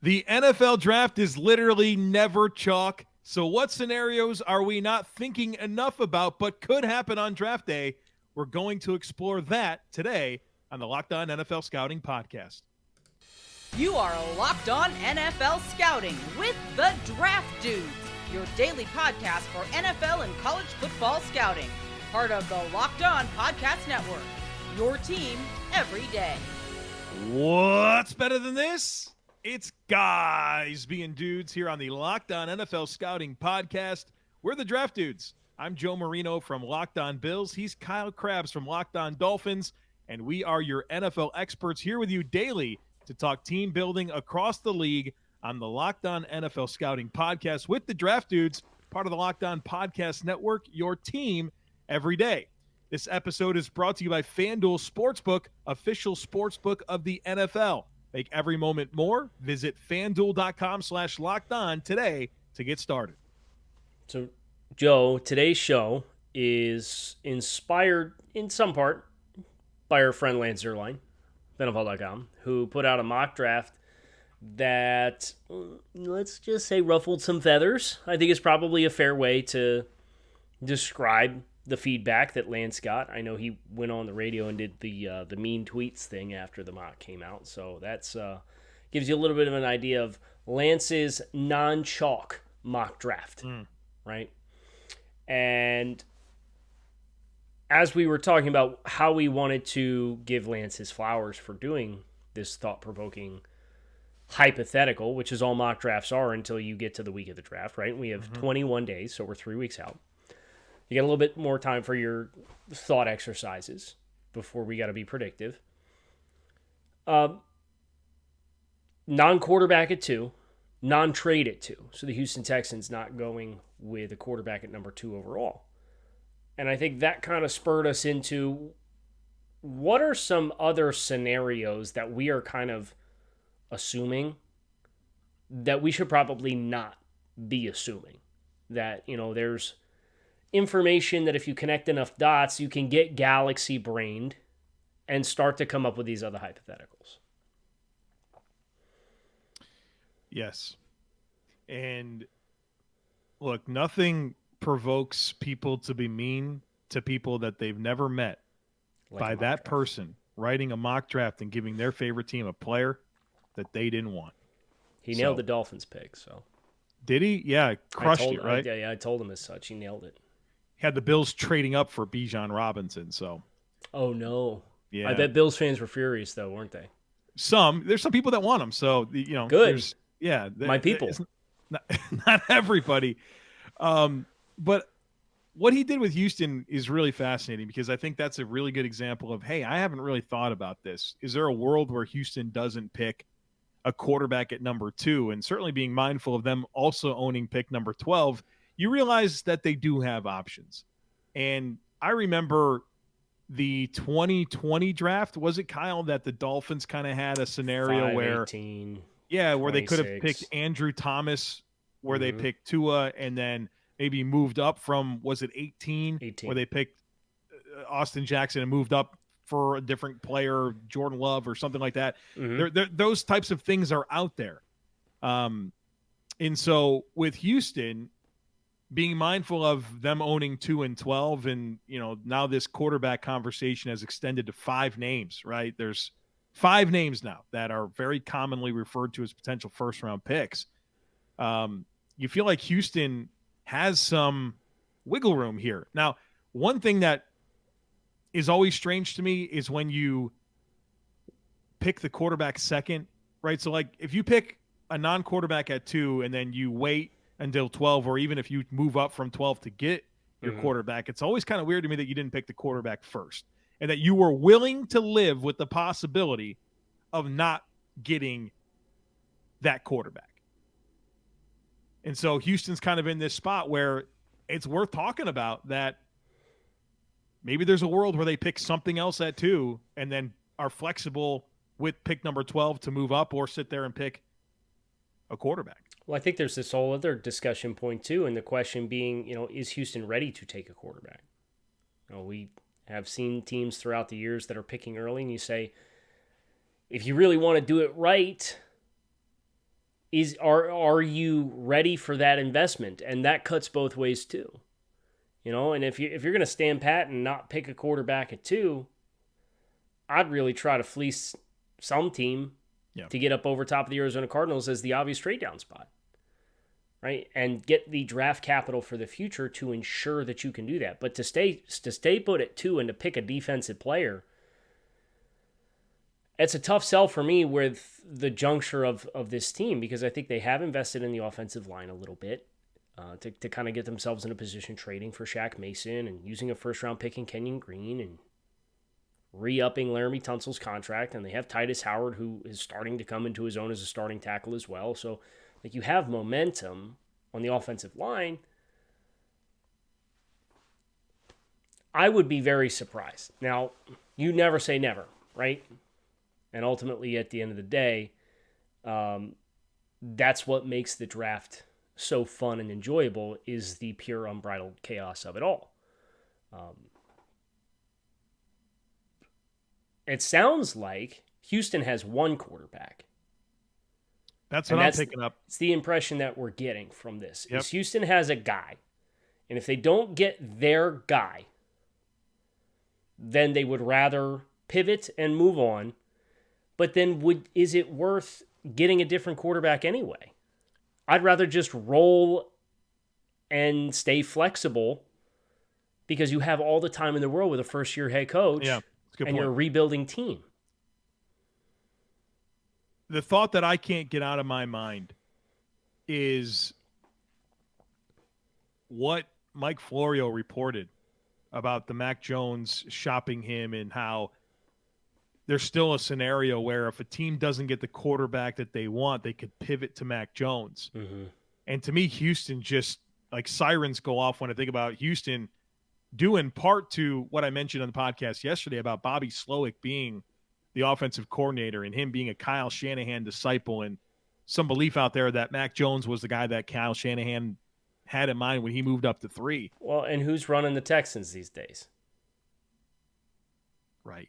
The NFL draft is literally never chalk. So, what scenarios are we not thinking enough about but could happen on draft day? We're going to explore that today on the Locked On NFL Scouting Podcast. You are Locked On NFL Scouting with the Draft Dudes, your daily podcast for NFL and college football scouting. Part of the Locked On Podcast Network, your team every day. What's better than this? It's guys being dudes here on the Locked On NFL Scouting Podcast. We're the Draft Dudes. I'm Joe Marino from Locked On Bills. He's Kyle Crabbs from Locked On Dolphins. And we are your NFL experts here with you daily to talk team building across the league on the Locked On NFL Scouting Podcast with the Draft Dudes, part of the Locked On Podcast Network, your team every day. This episode is brought to you by FanDuel Sportsbook, official sportsbook of the NFL. Make every moment more. Visit FanDuel.com/lockedon today to get started. So, Joe, today's show is inspired in some part by our friend Lance Zierlein, NFL.com, who put out a mock draft that, let's just say, ruffled some feathers. I think it's probably a fair way to describe the feedback that Lance got. I know he went on the radio and did the mean tweets thing after the mock came out, so that's gives you a little bit of an idea of Lance's non-chalk mock draft, right? And as we were talking about how we wanted to give Lance his flowers for doing this thought-provoking hypothetical, which is all mock drafts are until you get to the week of the draft, right? We have 21 days, so we're 3 weeks out. You got a little bit more time for your thought exercises before we got to be predictive. Non-quarterback at 2, non-trade at 2. So the Houston Texans not going with a quarterback at number 2 overall. And I think that kind of spurred us into what are some other scenarios that we are kind of assuming that we should probably not be assuming. That, there's information that if you connect enough dots, you can get galaxy brained and start to come up with these other hypotheticals. Yes. And look, nothing provokes people to be mean to people that they've never met by that person writing a mock draft and giving their favorite team a player that they didn't want. He nailed the Dolphins pick, so. Did he? Yeah, crushed it, right? I told him as such. He nailed it. Had the Bills trading up for Bijan Robinson, so. Oh, no. Yeah. I bet Bills fans were furious, though, weren't they? There's some people that want him, so, Good. My people. Not everybody. But what he did with Houston is really fascinating because I think that's a really good example of, hey, I haven't really thought about this. Is there a world where Houston doesn't pick a quarterback at number 2? And certainly being mindful of them also owning pick number 12, you realize that they do have options. And I remember the 2020 draft, was it, Kyle, that the Dolphins kind of had a scenario where 18, where they could have picked Andrew Thomas, where they picked Tua, and then maybe moved up from, was it 18? Where they picked Austin Jackson and moved up for a different player, Jordan Love or something like that. Those types of things are out there. And so with Houston, being mindful of them owning 2 and 12, and, now this quarterback conversation has extended to 5 names, right? There's 5 names now that are very commonly referred to as potential first-round picks. You feel like Houston has some wiggle room here. Now, one thing that is always strange to me is when you pick the quarterback second, right? So, like, if you pick a non-quarterback at 2 and then you wait until 12, or even if you move up from 12 to get your quarterback, it's always kind of weird to me that you didn't pick the quarterback first and that you were willing to live with the possibility of not getting that quarterback. And so Houston's kind of in this spot where it's worth talking about that maybe there's a world where they pick something else at 2 and then are flexible with pick number 12 to move up or sit there and pick a quarterback. Well, I think there's this whole other discussion point too, and the question being, is Houston ready to take a quarterback? We have seen teams throughout the years that are picking early, and you say, if you really want to do it right, Are you ready for that investment? And that cuts both ways too. And if you're going to stand pat and not pick a quarterback at 2, I'd really try to fleece some team to get up over top of the Arizona Cardinals as the obvious trade down spot, right? And get the draft capital for the future to ensure that you can do that. But to stay put at 2 and to pick a defensive player, it's a tough sell for me with the juncture of this team, because I think they have invested in the offensive line a little bit to kind of get themselves in a position trading for Shaq Mason and using a first-round pick in Kenyon Green and re-upping Laramie Tunsil's contract. And they have Titus Howard, who is starting to come into his own as a starting tackle as well. So you have momentum on the offensive line. I would be very surprised. Now, you never say never, right? And ultimately, at the end of the day, that's what makes the draft so fun and enjoyable, is the pure unbridled chaos of it all. It sounds like Houston has 1 quarterback. That's what I'm picking up. It's the impression that we're getting from this. Is Houston has a guy. And if they don't get their guy, then they would rather pivot and move on. But then is it worth getting a different quarterback anyway? I'd rather just roll and stay flexible, because you have all the time in the world with a first-year head coach and you're a rebuilding team. The thought that I can't get out of my mind is what Mike Florio reported about the Mac Jones shopping him, and how there's still a scenario where if a team doesn't get the quarterback that they want, they could pivot to Mac Jones. Mm-hmm. And to me, Houston, just like sirens go off when I think about Houston, due in part to what I mentioned on the podcast yesterday about Bobby Slowick being the offensive coordinator and him being a Kyle Shanahan disciple, and some belief out there that Mac Jones was the guy that Kyle Shanahan had in mind when he moved up to 3. Well, and who's running the Texans these days? Right.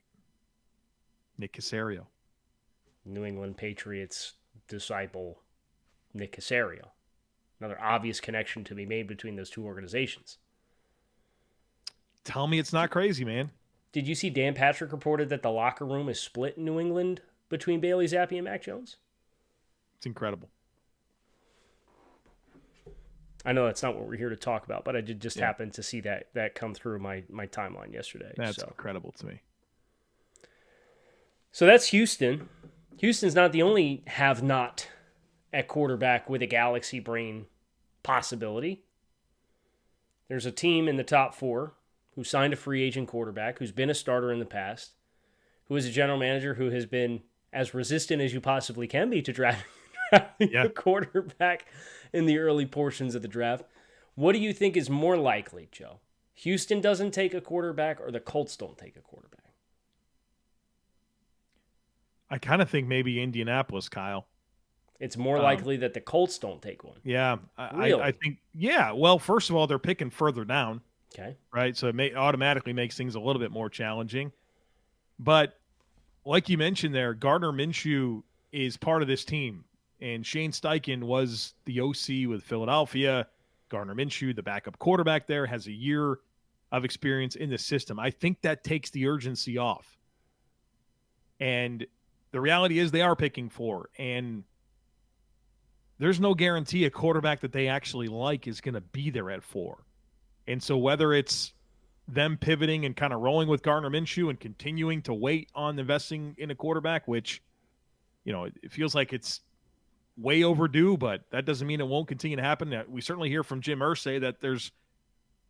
Nick Caserio. New England Patriots disciple Nick Caserio. Another obvious connection to be made between those two organizations. Tell me it's not crazy, man. Did you see Dan Patrick reported that the locker room is split in New England between Bailey Zappi and Mac Jones? It's incredible. I know that's not what we're here to talk about, but I did just happen to see that come through my timeline yesterday. That's incredible to me. So that's Houston. Houston's not the only have-not at quarterback with a galaxy brain possibility. There's a team in the top 4 who signed a free agent quarterback, who's been a starter in the past, who is a general manager who has been as resistant as you possibly can be to drafting a quarterback in the early portions of the draft. What do you think is more likely, Joe? Houston doesn't take a quarterback, or the Colts don't take a quarterback? I kind of think maybe Indianapolis, Kyle. It's more likely that the Colts don't take one. Yeah. Really? I think, well, first of all, they're picking further down. Okay. Right? So it automatically makes things a little bit more challenging. But like you mentioned there, Gardner Minshew is part of this team. And Shane Steichen was the OC with Philadelphia. Gardner Minshew, the backup quarterback there, has a year of experience in the system. I think that takes the urgency off. And the reality is they are picking 4. And there's no guarantee a quarterback that they actually like is going to be there at 4. And so whether it's them pivoting and kind of rolling with Gardner Minshew and continuing to wait on investing in a quarterback, which, it feels like it's way overdue, but that doesn't mean it won't continue to happen. We certainly hear from Jim Irsay that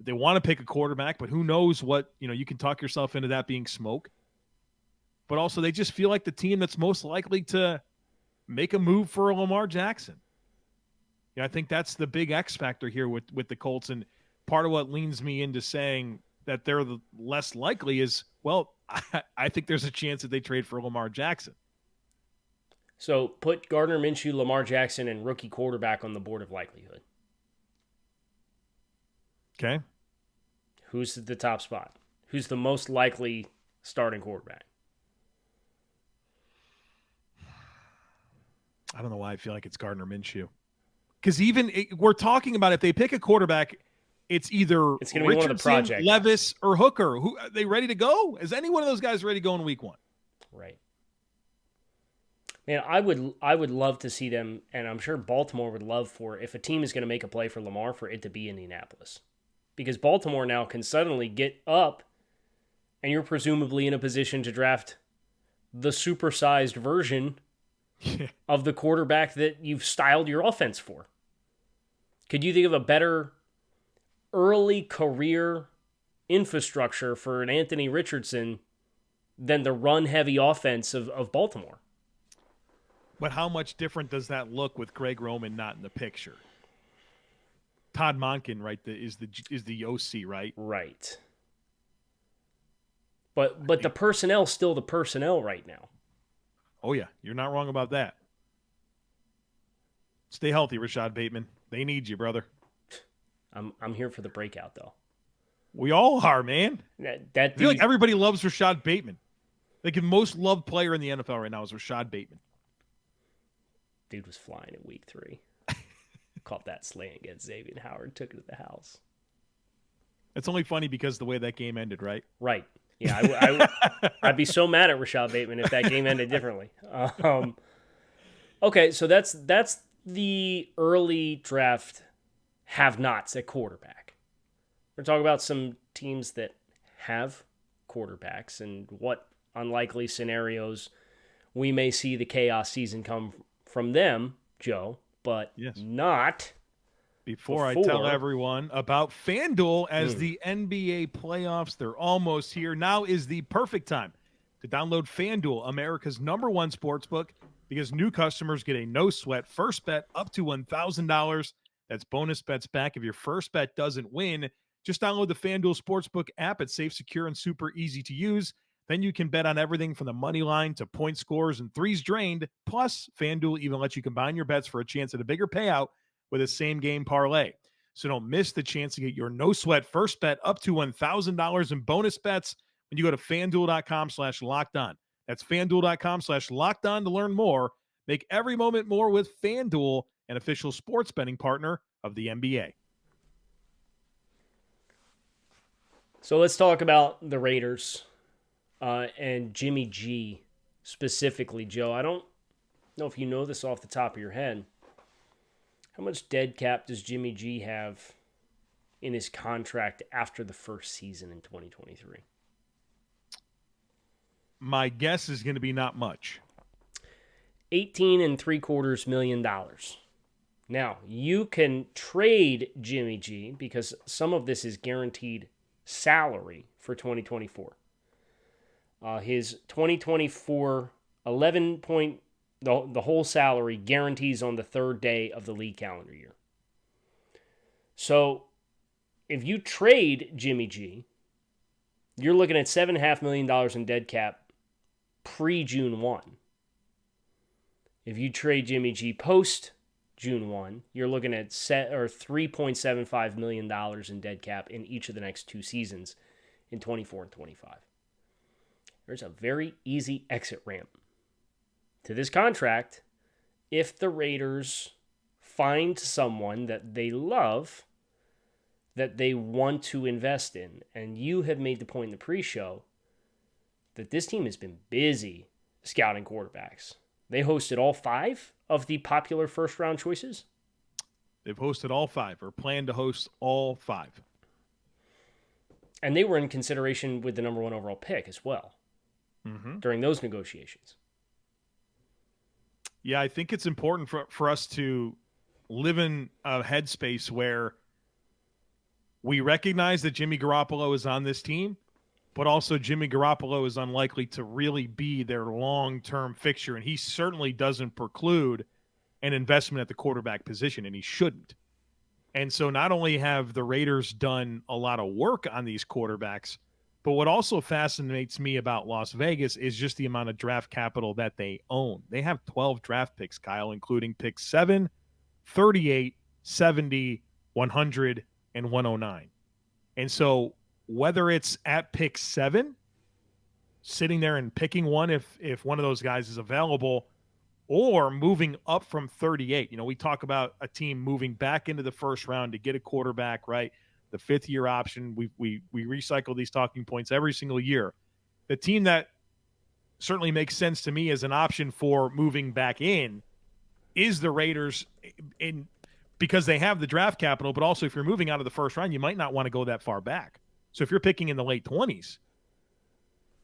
they want to pick a quarterback, but who knows what, you can talk yourself into that being smoke. But also they just feel like the team that's most likely to make a move for Lamar Jackson. I think that's the big X factor here with the Colts. And part of what leans me into saying that they're the less likely is, well, I think there's a chance that they trade for Lamar Jackson. So put Gardner Minshew, Lamar Jackson, and rookie quarterback on the board of likelihood. Okay. Who's at the top spot? Who's the most likely starting quarterback? I don't know why I feel like it's Gardner Minshew. Because we're talking about if they pick a quarterback, it's either it's going to be one of the project Levis, or Hooker. Who are they ready to go? Is any one of those guys ready to go in week 1? Right. Man, I would love to see them, and I'm sure Baltimore would love for if a team is going to make a play for Lamar, for it to be Indianapolis. Because Baltimore now can suddenly get up, and you're presumably in a position to draft the supersized version of the quarterback that you've styled your offense for. Could you think of a better early career infrastructure for an Anthony Richardson than the run-heavy offense of Baltimore? But how much different does that look with Greg Roman not in the picture? Todd Monken, right, is the OC, right? Right. But the personnel's still the personnel right now. Oh, yeah. You're not wrong about that. Stay healthy, Rashad Bateman. They need you, brother. I'm here for the breakout, though. We all are, man. I feel like everybody loves Rashad Bateman. Like the most loved player in the NFL right now is Rashad Bateman. Dude was flying in week 3. Caught that slant against Xavier Howard, took it to the house. It's only funny because the way that game ended, right? Right. Yeah, I'd be so mad at Rashad Bateman if that game ended differently. Okay, so that's the early draft have-nots at quarterback. We're talking about some teams that have quarterbacks and what unlikely scenarios we may see the chaos season come from them, Joe, but not before I tell everyone about FanDuel as the NBA playoffs. They're almost here. Now is the perfect time to download FanDuel, America's #1 sportsbook, because new customers get a no-sweat first bet up to $1,000. That's bonus bets back if your first bet doesn't win. Just download the FanDuel Sportsbook app. It's safe, secure, and super easy to use. Then you can bet on everything from the money line to point scores and threes drained. Plus, FanDuel even lets you combine your bets for a chance at a bigger payout with a same-game parlay. So don't miss the chance to get your no-sweat first bet up to $1,000 in bonus bets when you go to FanDuel.com/lockedon. That's FanDuel.com/lockedon to learn more. Make every moment more with FanDuel, an official sports betting partner of the NBA. So let's talk about the Raiders. And Jimmy G specifically, Joe. I don't know if you know this off the top of your head. How much dead cap does Jimmy G have in his contract after the first season in 2023? My guess is going to be not much. $18.75 million. Now, you can trade Jimmy G because some of this is guaranteed salary for 2024. His 2024 the whole salary guarantees on the third day of the league calendar year. So if you trade Jimmy G, you're looking at $7.5 million in dead cap pre-June 1. If you trade Jimmy G post June 1, you're looking at $3.75 million in dead cap in each of the next 2 seasons in 24 and 25. There's a very easy exit ramp to this contract if the Raiders find someone that they love, that they want to invest in. And you have made the point in the pre-show that this team has been busy scouting quarterbacks. They hosted all 5 of the popular first-round choices. They've hosted all 5 or plan to host all 5. And they were in consideration with the #1 overall pick as well. During those negotiations. Yeah, I think it's important for us to live in a headspace where we recognize that Jimmy Garoppolo is on this team, but also Jimmy Garoppolo is unlikely to really be their long-term fixture, and he certainly doesn't preclude an investment at the quarterback position, and he shouldn't. And so not only have the Raiders done a lot of work on these quarterbacks, but what also fascinates me about Las Vegas is just the amount of draft capital that they own. They have 12 draft picks, Kyle, including picks 7, 38, 70, 100, and 109. And so whether it's at pick 7, sitting there and picking one if one of those guys is available, or moving up from 38. We talk about a team moving back into the first round to get a quarterback, right? The 5th-year option. We recycle these talking points every single year. The team that certainly makes sense to me as an option for moving back in is the Raiders, because they have the draft capital, but also if you're moving out of the first round, you might not want to go that far back. So if you're picking in the late 20s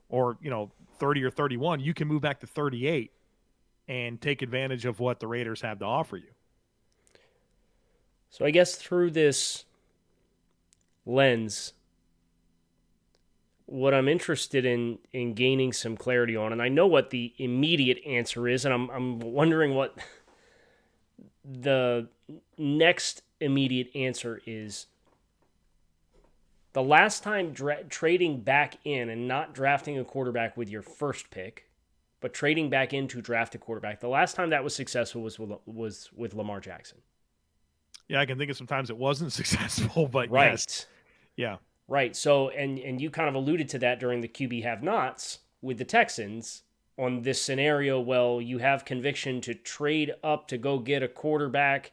or, 30 or 31, you can move back to 38 and take advantage of what the Raiders have to offer you. So I guess through this lens, what I'm interested in gaining some clarity on, and I know what the immediate answer is, and I'm wondering what the next immediate answer is. The last time trading back in and not drafting a quarterback with your first pick, but trading back in to draft a quarterback, the last time that was successful was with Lamar Jackson. Yeah, I can think of some times it wasn't successful, but right. Yes. Yeah. Right. So, and you kind of alluded to that during the QB have-nots with the Texans on this scenario. Well, you have conviction to trade up to go get a quarterback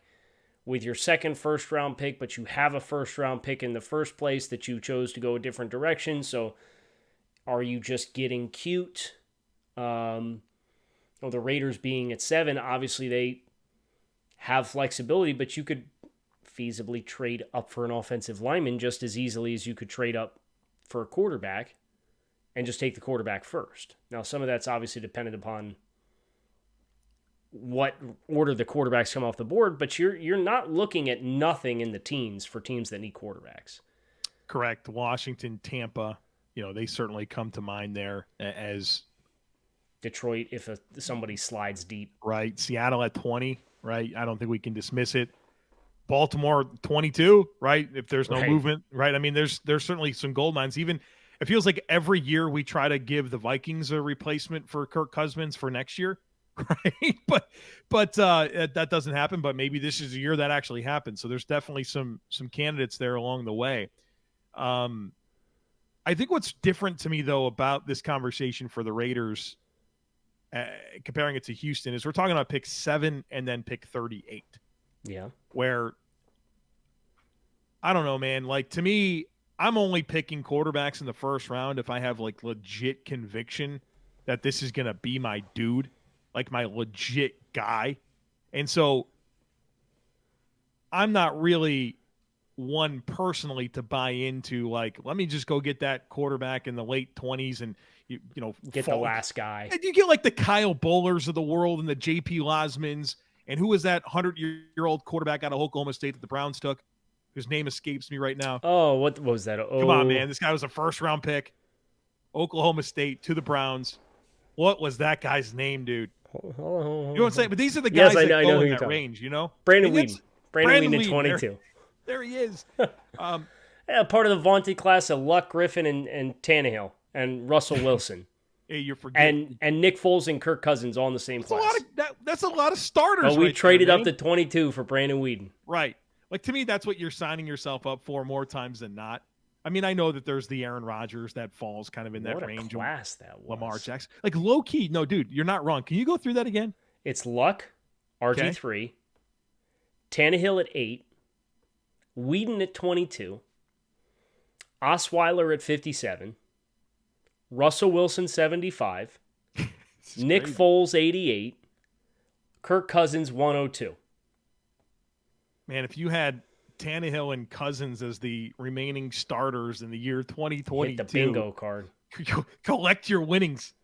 with your second first-round pick, but you have a first-round pick in the first place that you chose to go a different direction. So are you just getting cute? The Raiders being at 7, obviously they have flexibility, but you could feasibly trade up for an offensive lineman just as easily as you could trade up for a quarterback and just take the quarterback first. Now, some of that's obviously dependent upon what order the quarterbacks come off the board, but you're not looking at nothing in the teens for teams that need quarterbacks. Correct. Washington, Tampa, they certainly come to mind there as Detroit, if somebody slides deep. Right. Seattle at 20, right? I don't think we can dismiss it. Baltimore 22, right? If there's no movement, right? I mean, there's certainly some gold mines. Even it feels like every year we try to give the Vikings a replacement for Kirk Cousins for next year, right? But that doesn't happen. But maybe this is a year that actually happens. So there's definitely some candidates there along the way. I think what's different to me though about this conversation for the Raiders, comparing it to Houston, is we're talking about pick 7 and then pick 38. Yeah. Where, I don't know, man. Like, to me, I'm only picking quarterbacks in the first round if I have, like, legit conviction that this is going to be my dude, like my legit guy. And so I'm not really one personally to buy into, like, let me just go get that quarterback in the late 20s and, get the last guy. And you get, like, the Kyle Bowlers of the world and the J.P. Losmans. And who was that 100-year-old quarterback out of Oklahoma State that the Browns took, whose name escapes me right now? Oh, what was that? Oh. Come on, man. This guy was a first-round pick. Oklahoma State to the Browns. What was that guy's name, dude? You know what I'm saying? But these are the guys that go in that range, Brandon Weeden. Brandon Weeden at 22. There he is. Yeah, part of the vaunted class of Luck, Griffin, and Tannehill, and Russell Wilson. Hey, you're forgetting. And Nick Foles and Kirk Cousins all in the same class. That's a lot of starters. But we traded up to 22 for Brandon Weeden. Right. Like, to me, that's what you're signing yourself up for more times than not. I mean, I know that there's the Aaron Rodgers that falls kind of in that range. What a class that was. Lamar Jackson. Like, low-key. No, dude, you're not wrong. Can you go through that again? It's Luck, RG3, Tannehill at 8, Weeden at 22, Osweiler at 57, Russell Wilson, 75. Nick crazy. Foles, 88. Kirk Cousins, 102. Man, if you had Tannehill and Cousins as the remaining starters in the year 2022. Hit the bingo card. Collect your winnings.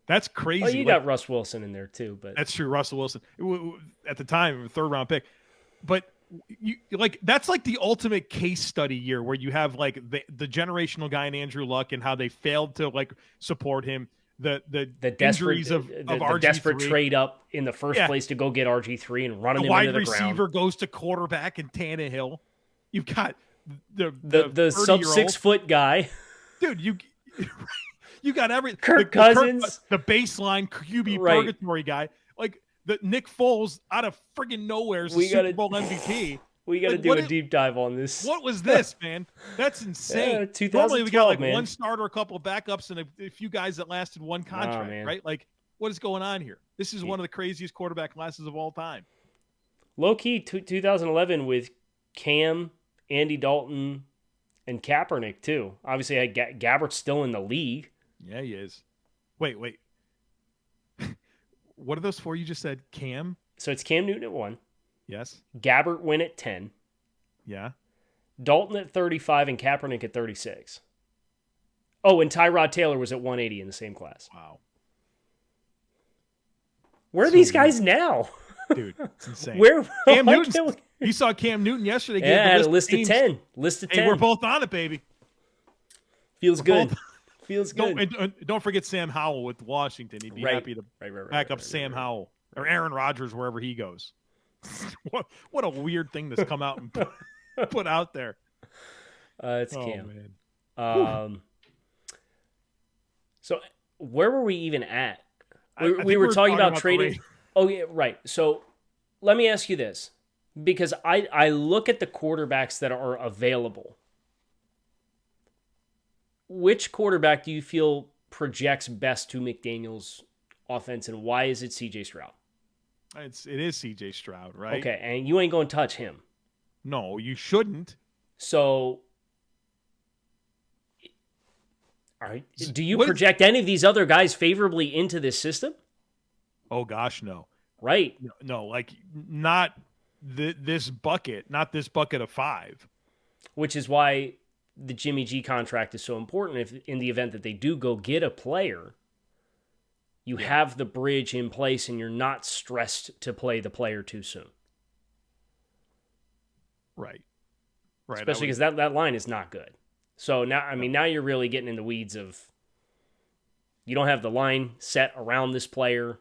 That's crazy. Oh, you got Russ Wilson in there too. But that's true, Russell Wilson. At the time, a third-round pick. But that's like the ultimate case study year where you have like the generational guy in Andrew Luck and how they failed to like support him. The injuries of RG3. The desperate trade up in the first place to go get RG3 and run him into the ground. The wide receiver goes to quarterback and Tannehill. You've got the sub 6 foot guy. Dude, you got every Kirk Cousins, the baseline QB purgatory guy. Like the Nick Foles out of friggin' nowhere is the Super Bowl MVP. We got to do a deep dive on this. What was this, man? That's insane. 2012, normally we got like man. one starter, a couple of backups, and a few guys that lasted one contract, right? Like what is going on here? This is one of the craziest quarterback classes of all time. Low-key, 2011 with Cam, Andy Dalton, and Kaepernick, too. Obviously, Gabbert's still in the league. Yeah, he is. Wait. What are those four you just said? Cam? So it's Cam Newton at 1. Yes. Gabbert went at 10. Yeah. Dalton at 35 and Kaepernick at 36. Oh, and Tyrod Taylor was at 180 in the same class. Wow. Where are these guys now? Dude, it's insane. Where? Cam Newton? You saw Cam Newton yesterday. Yeah, had a list of 10. List of 10. Hey, we're both on it, baby. Feels good. Feels good. Don't forget Sam Howell with Washington. He'd be happy to back up Sam Howell or Aaron Rodgers wherever he goes. What a weird thing that's come out and put out there. It's Cam. Man. So where were we even at? We were talking about trading. Oh, yeah, right. So let me ask you this, because I look at the quarterbacks that are available. Which quarterback do you feel projects best to McDaniel's offense, and why is it C.J. Stroud? It is C.J. Stroud, right? Okay, and you ain't going to touch him. No, you shouldn't. So, all right. Do you project any of these other guys favorably into this system? Oh, gosh, no. Right. No, like not this bucket of 5. Which is why the Jimmy G contract is so important. If in the event that they do go get a player, you have the bridge in place and you're not stressed to play the player too soon. Right. Especially because that line is not good. So now you're really getting in the weeds of, you don't have the line set around this player.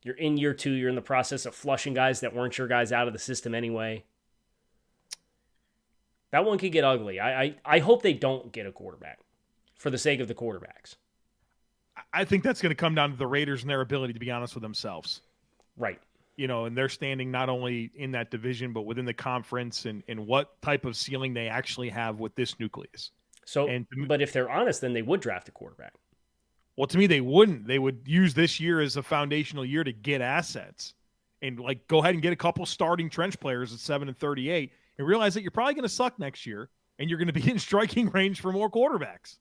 You're in year 2. You're in the process of flushing guys that weren't your guys out of the system anyway. That one could get ugly. I hope they don't get a quarterback for the sake of the quarterbacks. I think that's going to come down to the Raiders and their ability to be honest with themselves. Right. And they're standing not only in that division, but within the conference and what type of ceiling they actually have with this nucleus. But if they're honest, then they would draft a quarterback. Well, to me, they wouldn't. They would use this year as a foundational year to get assets and go ahead and get a couple starting trench players at 7-38 and realize that you're probably going to suck next year and you're going to be in striking range for more quarterbacks.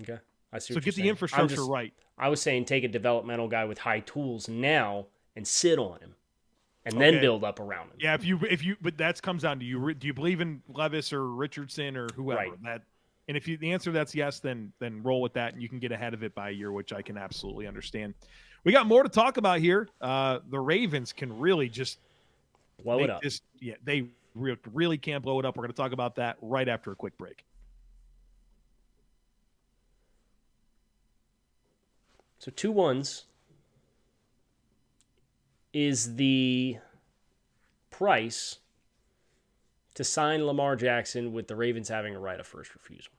Okay. I see. So get the infrastructure right. I was saying take a developmental guy with high tools now and sit on him and then build up around him. Yeah, but that comes down to you. Do you believe in Levis or Richardson or whoever? Right. And if the answer that's yes, then roll with that, and you can get ahead of it by a year, which I can absolutely understand. We got more to talk about here. The Ravens can really just blow it up. They really can blow it up. We're going to talk about that right after a quick break. So 2-1s is the price to sign Lamar Jackson with the Ravens having a right of first refusal.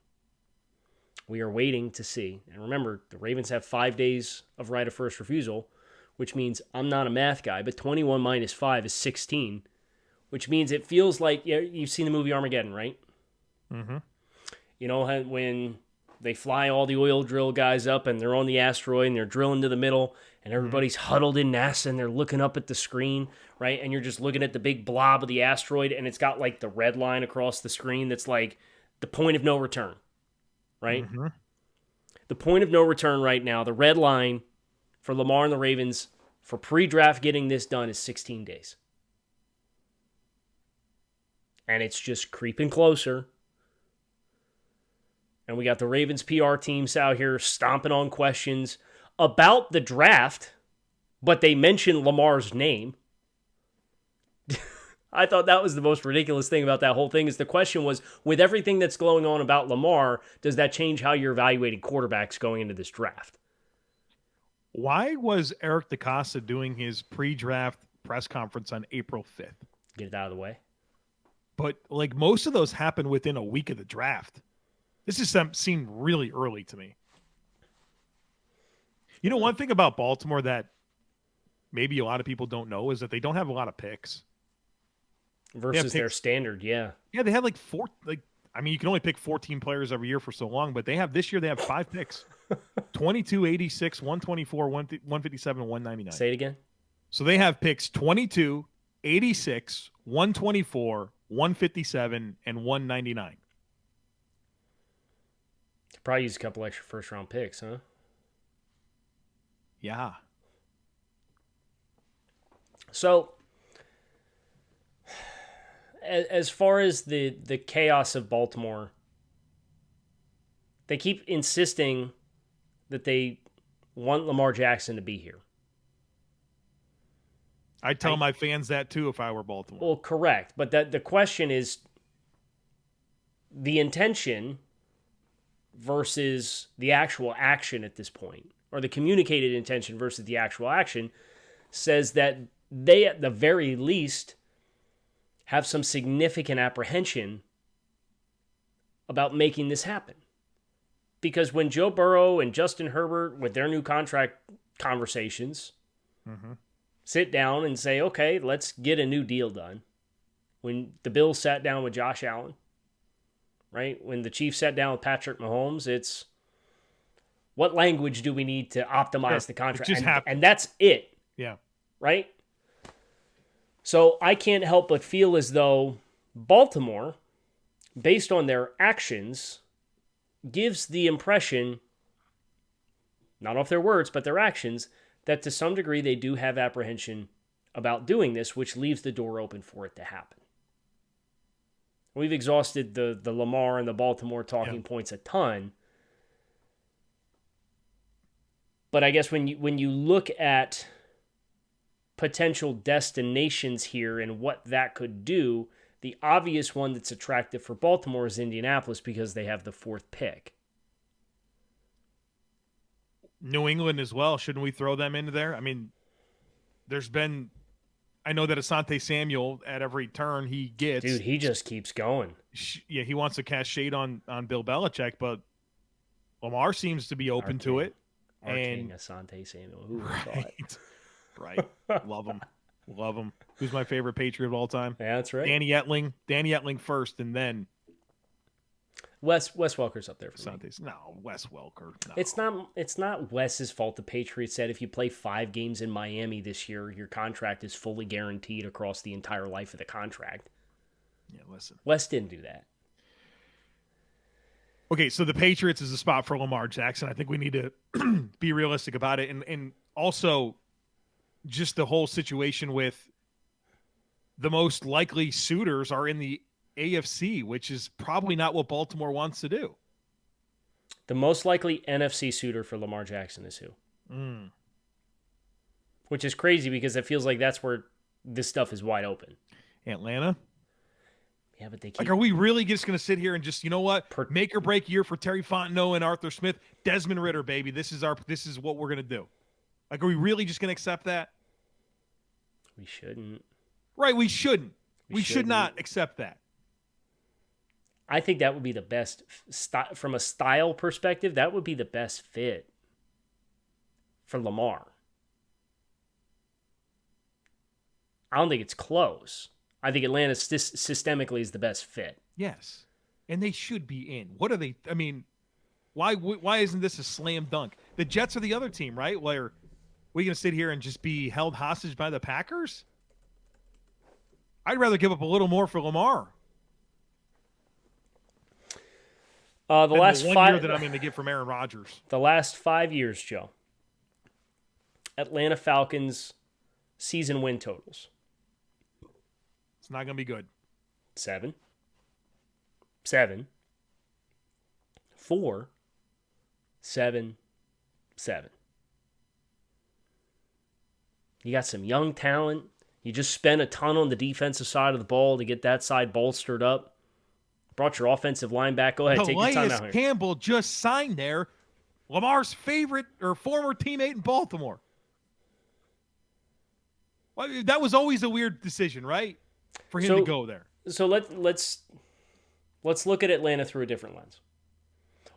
We are waiting to see. And remember, the Ravens have 5 days of right of first refusal, which means I'm not a math guy, but 21 minus 5 is 16, which means it feels like, you've seen the movie Armageddon, right? Mm-hmm. You know, when they fly all the oil drill guys up and they're on the asteroid and they're drilling to the middle and everybody's huddled in NASA and they're looking up at the screen, right? And you're just looking at the big blob of the asteroid and it's got like the red line across the screen that's like the point of no return, right? Mm-hmm. The point of no return right now, the red line for Lamar and the Ravens for pre-draft getting this done is 16 days. And it's just creeping closer. And we got the Ravens PR teams out here stomping on questions about the draft, but they mention Lamar's name. I thought that was the most ridiculous thing about that whole thing is the question was, with everything that's going on about Lamar, does that change how you're evaluating quarterbacks going into this draft? Why was Eric DeCosta doing his pre-draft press conference on April 5th? Get it out of the way. But most of those happen within a week of the draft. This just seemed really early to me. One thing about Baltimore that maybe a lot of people don't know is that they don't have a lot of picks. Versus their standard, yeah. Yeah, they had I mean, you can only pick 14 players every year for so long, but this year they have 5 picks. 22, 86, 124, 157, 199. Say it again. So they have picks 22, 86, 124, 157, and 199. Probably use a couple extra first-round picks, huh? Yeah. So, as far as the chaos of Baltimore, they keep insisting that they want Lamar Jackson to be here. I'd tell my fans that too if I were Baltimore. Well, correct. But the question is the intention versus the actual action at this point, or the communicated intention versus the actual action, says that they, at the very least, have some significant apprehension about making this happen. Because when Joe Burrow and Justin Herbert, with their new contract conversations, sit down and say, okay, let's get a new deal done. When the Bills sat down with Josh Allen, right? When the Chiefs sat down with Patrick Mahomes, it's what language do we need to optimize the contract? And that's it. Yeah. Right? So I can't help but feel as though Baltimore, based on their actions, gives the impression, not off their words, but their actions, that to some degree they do have apprehension about doing this, which leaves the door open for it to happen. We've exhausted the Lamar and the Baltimore talking points a ton. But I guess when you look at potential destinations here and what that could do, the obvious one that's attractive for Baltimore is Indianapolis because they have the 4th pick. New England as well. Shouldn't we throw them into there? I mean, I know that Asante Samuel, at every turn he gets. Dude, he just keeps going. Yeah, he wants to cast shade on Bill Belichick, but Lamar seems to be open to it. Our king, Asante Samuel. Who would have thought? Right. Love him. Love him. Who's my favorite Patriot of all time? Yeah, that's right. Danny Etling first, and then Wes Welker's up there for me. No, Wes Welker. No. It's not Wes's fault. The Patriots said if you play 5 games in Miami this year, your contract is fully guaranteed across the entire life of the contract. Yeah, listen. Wes didn't do that. Okay, so the Patriots is a spot for Lamar Jackson. I think we need to be realistic about it, and also just the whole situation with the most likely suitors are in the AFC, which is probably not what Baltimore wants to do. The most likely NFC suitor for Lamar Jackson is who? Which is crazy because it feels like that's where this stuff is wide open. Atlanta? Yeah, but they keep... are we really just going to sit here and just, you know what? Make or break year for Terry Fontenot and Arthur Smith. Desmond Ridder, baby. This is what we're going to do. Are we really just going to accept that? We shouldn't. Right, we shouldn't. We should not accept that. I think that would be the best, from a style perspective, that would be the best fit for Lamar. I don't think it's close. I think Atlanta systemically is the best fit. Yes, and they should be in. What are they? I mean, why isn't this a slam dunk? The Jets are the other team, right? Where we going to sit here and just be held hostage by the Packers? I'd rather give up a little more for Lamar. The last 5 year that I'm going to get from Aaron Rodgers. The last 5 years, Joe. Atlanta Falcons season win totals. It's not going to be good. 7. 4. 7. 7. You got some young talent. You just spent a ton on the defensive side of the ball to get that side bolstered up. Brought your offensive line back. Go ahead, take your time out here. Campbell just signed there. Lamar's favorite or former teammate in Baltimore. Well, that was always a weird decision, right? For him to go there. So let's look at Atlanta through a different lens.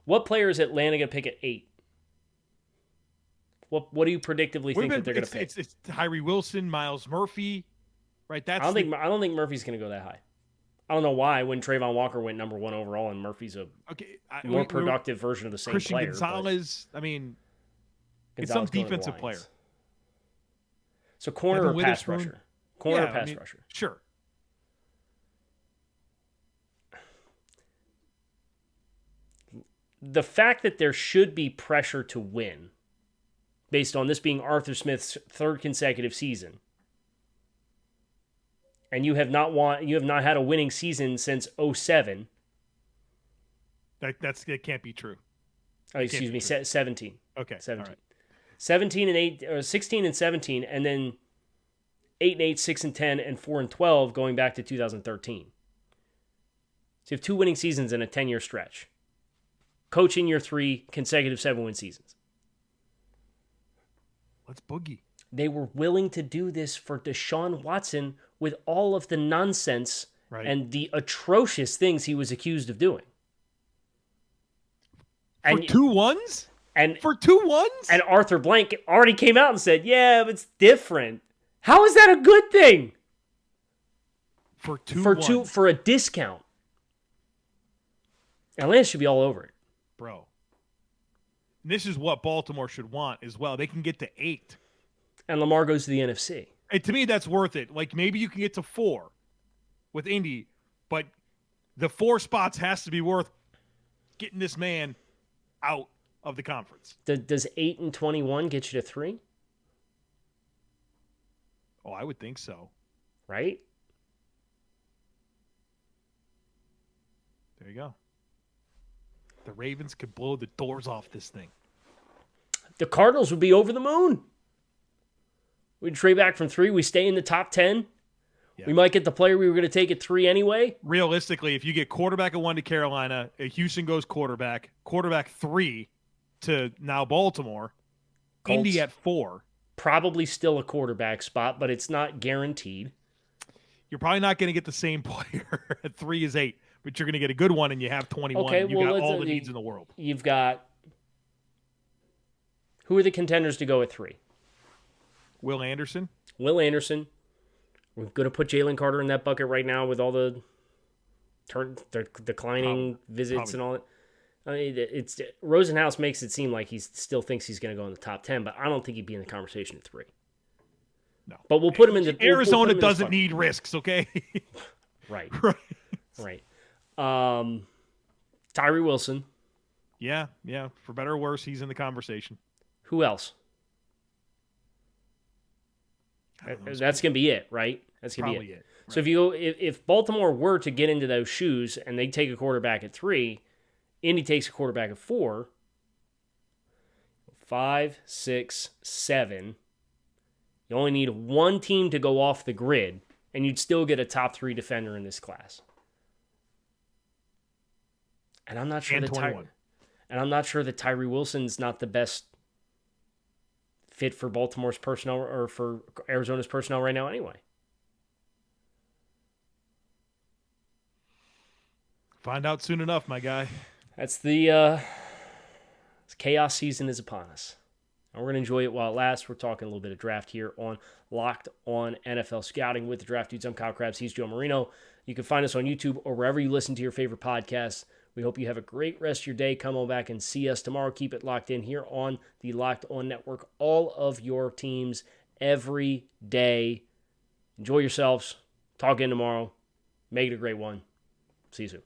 What player is Atlanta going to pick at 8? What do you predictively think that they're going to pick? It's Tyree Wilson, Miles Murphy, right? I don't think Murphy's going to go that high. I don't know why when Trayvon Walker went number 1 overall and Murphy's a more productive version of the same Christian player. Gonzalez, it's some defensive player. So corner or pass rusher? Corner or pass rusher? Sure. The fact that there should be pressure to win based on this being Arthur Smith's 3rd consecutive season, and you have not had a winning season since 2007. That can't be true. Oh, excuse me, 17. Okay, 17. All right. 17 and 8, or 16 and 17, and then 8 and 8, 6 and 10, and 4 and 12 going back to 2013. So you have 2 winning seasons in a 10-year stretch. Coaching your 3 consecutive 7-win seasons. Let's boogie. They were willing to do this for Deshaun Watson with all of the nonsense and the atrocious things he was accused of doing. For 2 ones? And for 2 ones? And Arthur Blank already came out and said, yeah, but it's different. How is that a good thing? For 2 ones. For a discount. Atlanta should be all over it. Bro. This is what Baltimore should want as well. They can get to 8. And Lamar goes to the NFC. And to me, that's worth it. Like, maybe you can get to 4 with Indy, but the 4 spots has to be worth getting this man out of the conference. Does 8 and 21 get you to 3? Oh, I would think so. Right? There you go. The Ravens could blow the doors off this thing. The Cardinals would be over the moon. We'd trade back from 3. We stay in the top 10. Yeah. We might get the player we were going to take at 3 anyway. Realistically, if you get quarterback at 1 to Carolina, Houston goes quarterback 3 to now Baltimore, Colts, Indy at 4. Probably still a quarterback spot, but it's not guaranteed. You're probably not going to get the same player at 3 as 8, but you're going to get a good one and you have 21. Okay, you got all the needs in the world. You've got... Who are the contenders to go at 3? Will Anderson. We're going to put Jalen Carter in that bucket right now with all the declining visits and all that. I mean, Rosenhaus makes it seem like he still thinks he's going to go in the top 10, but I don't think he'd be in the conversation at 3. No. But we'll put him in the... Arizona doesn't need risks, okay? Right. Tyree Wilson. Yeah. For better or worse, he's in the conversation. Who else? That's going to be it, right? That's going to be it. Right. So if Baltimore were to get into those shoes and they take a quarterback at 3, Indy takes a quarterback at 4, 5, 6, 7. You only need 1 team to go off the grid, and you'd still get a top 3 defender in this class. And I'm not sure that Tyree Wilson's not the best fit for Baltimore's personnel or for Arizona's personnel right now anyway. Find out soon enough, my guy. That's the chaos season is upon us. And we're going to enjoy it while it lasts. We're talking a little bit of draft here on Locked On NFL Scouting with the Draft Dudes. I'm Kyle Crabbs. He's Joe Marino. You can find us on YouTube or wherever you listen to your favorite podcasts. We hope you have a great rest of your day. Come on back and see us tomorrow. Keep it locked in here on the Locked On Network. All of your teams every day. Enjoy yourselves. Talk again tomorrow. Make it a great one. See you soon.